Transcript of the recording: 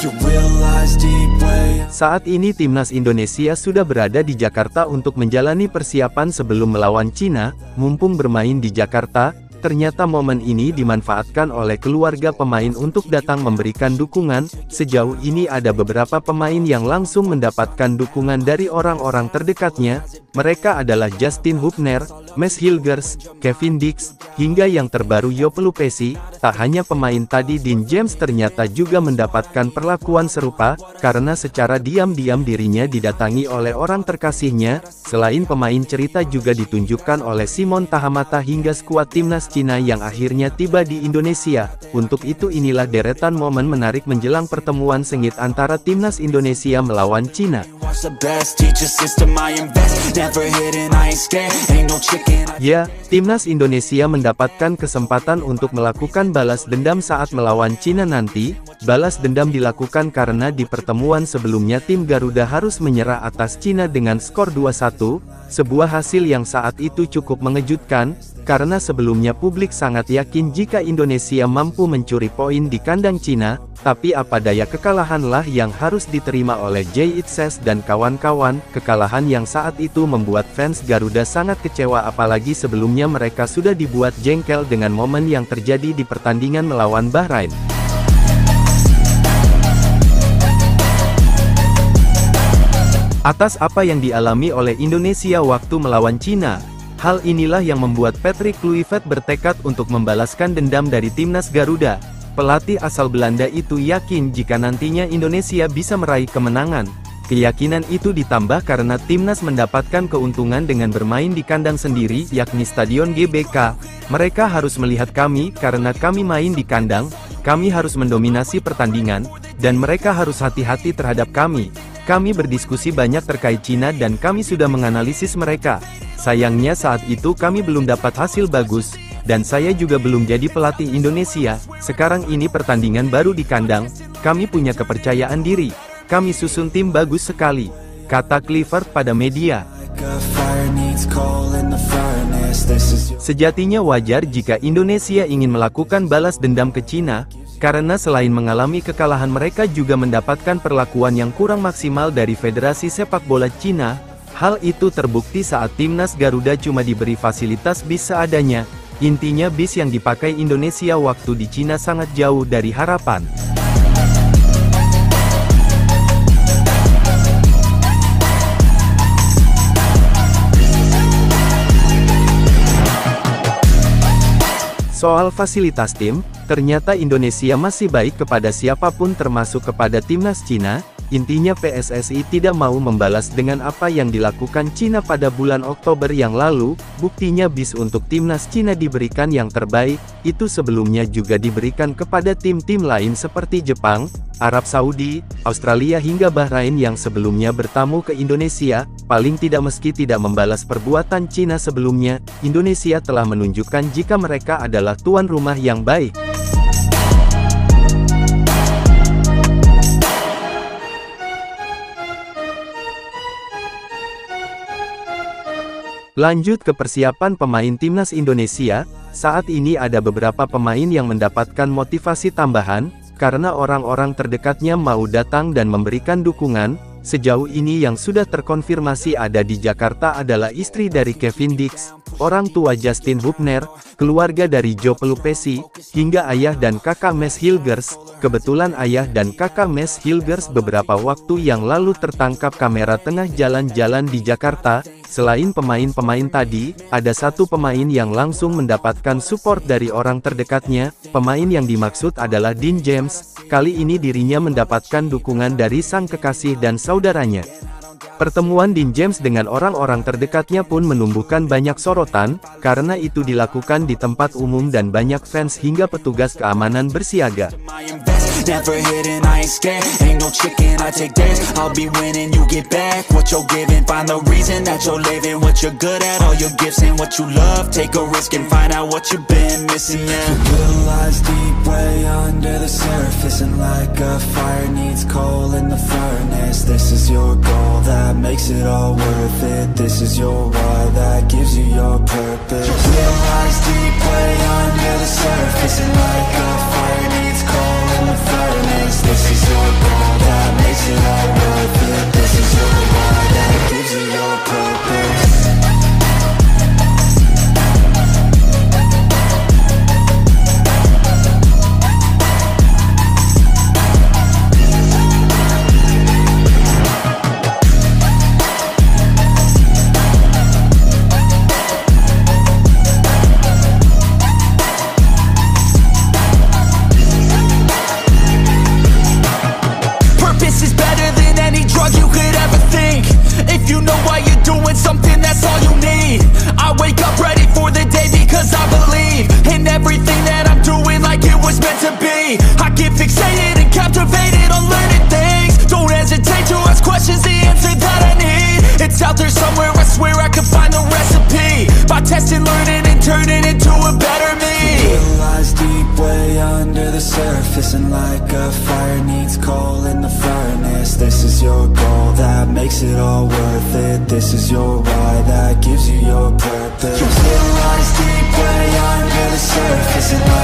You realize deep way. Saat ini timnas Indonesia sudah berada di Jakarta untuk menjalani persiapan sebelum melawan Cina. Mumpung bermain di Jakarta, ternyata momen ini dimanfaatkan oleh keluarga pemain untuk datang memberikan dukungan. Sejauh ini ada beberapa pemain yang langsung mendapatkan dukungan dari orang-orang terdekatnya. Mereka adalah Justin Hubner, Mes Hilgers, Kevin Dix, hingga yang terbaru Joe Pelupessy. Tak hanya pemain tadi, Dean James ternyata juga mendapatkan perlakuan serupa, karena secara diam-diam dirinya didatangi oleh orang terkasihnya. Selain pemain, cerita juga ditunjukkan oleh Simon Tahamata hingga skuad timnas Cina yang akhirnya tiba di Indonesia. Untuk itu inilah deretan momen menarik menjelang pertemuan sengit antara timnas Indonesia melawan Cina. Ya, timnas Indonesia mendapatkan kesempatan untuk melakukan balas dendam saat melawan Cina nanti. Balas dendam dilakukan karena di pertemuan sebelumnya tim Garuda harus menyerah atas Cina dengan skor 2-1, sebuah hasil yang saat itu cukup mengejutkan, karena sebelumnya publik sangat yakin jika Indonesia mampu mencuri poin di kandang Cina, tapi apa daya kekalahanlah yang harus diterima oleh Jay Itzes dan kawan-kawan. Kekalahan yang saat itu membuat fans Garuda sangat kecewa, apalagi sebelumnya mereka sudah dibuat jengkel dengan momen yang terjadi di pertandingan melawan Bahrain. Atas apa yang dialami oleh Indonesia waktu melawan Cina, hal inilah yang membuat Patrick Kluivert bertekad untuk membalaskan dendam dari timnas Garuda. Pelatih asal Belanda itu yakin jika nantinya Indonesia bisa meraih kemenangan. Keyakinan itu ditambah karena timnas mendapatkan keuntungan dengan bermain di kandang sendiri, yakni Stadion GBK. Mereka harus melihat kami karena kami main di kandang, kami harus mendominasi pertandingan, dan mereka harus hati-hati terhadap kami. Kami berdiskusi banyak terkait Cina dan kami sudah menganalisis mereka. Sayangnya saat itu kami belum dapat hasil bagus, dan saya juga belum jadi pelatih Indonesia. Sekarang ini pertandingan baru di kandang, kami punya kepercayaan diri. Kami susun tim bagus sekali, kata Kluivert pada media. Sejatinya wajar jika Indonesia ingin melakukan balas dendam ke Cina, karena selain mengalami kekalahan mereka juga mendapatkan perlakuan yang kurang maksimal dari Federasi Sepak Bola Cina. Hal itu terbukti saat timnas Garuda cuma diberi fasilitas bis seadanya. Intinya bis yang dipakai Indonesia waktu di Cina sangat jauh dari harapan. Soal fasilitas tim, ternyata Indonesia masih baik kepada siapapun termasuk kepada timnas Cina. Intinya PSSI tidak mau membalas dengan apa yang dilakukan Cina pada bulan Oktober yang lalu. Buktinya bis untuk timnas Cina diberikan yang terbaik, itu sebelumnya juga diberikan kepada tim-tim lain seperti Jepang, Arab Saudi, Australia hingga Bahrain yang sebelumnya bertamu ke Indonesia. Paling tidak meski tidak membalas perbuatan Cina sebelumnya, Indonesia telah menunjukkan jika mereka adalah tuan rumah yang baik. Lanjut ke persiapan pemain timnas Indonesia. Saat ini ada beberapa pemain yang mendapatkan motivasi tambahan, karena orang-orang terdekatnya mau datang dan memberikan dukungan. Sejauh ini yang sudah terkonfirmasi ada di Jakarta adalah istri dari Kevin Dix, orang tua Justin Hubner, keluarga dari Joe Pelupessy, hingga ayah dan kakak Mes Hilgers. Kebetulan ayah dan kakak Mes Hilgers beberapa waktu yang lalu tertangkap kamera tengah jalan-jalan di Jakarta. Selain pemain-pemain tadi, ada satu pemain yang langsung mendapatkan support dari orang terdekatnya. Pemain yang dimaksud adalah Dean James. Kali ini dirinya mendapatkan dukungan dari sang kekasih dan saudaranya. Pertemuan Dean James dengan orang-orang terdekatnya pun menumbuhkan banyak sorotan, karena itu dilakukan di tempat umum dan banyak fans hingga petugas keamanan bersiaga. Never hidden, I ain't scared. Ain't no chicken, I take dares. I'll be winning, you get back what you're giving. Find the reason that you're living, what you're good at, all your gifts and what you love. Take a risk and find out what you've been missing. Yeah. You put lies deep way under the surface, and like a fire needs coal in the furnace. This is your goal that makes it all worth it. This is your why that gives you your purpose. You put lies deep way under the surface, and like a fire needs coal in the furnace. This is your goal me. I get fixated and captivated on learning things. Don't hesitate to ask questions, the answer that I need. It's out there somewhere, I swear I can find the recipe. By testing, learning, and turning into a better me. It lies deep way under the surface, and like a fire needs coal in the furnace. This is your goal that makes it all worth it. This is your why that gives you your purpose. It lies deep way under the surface, and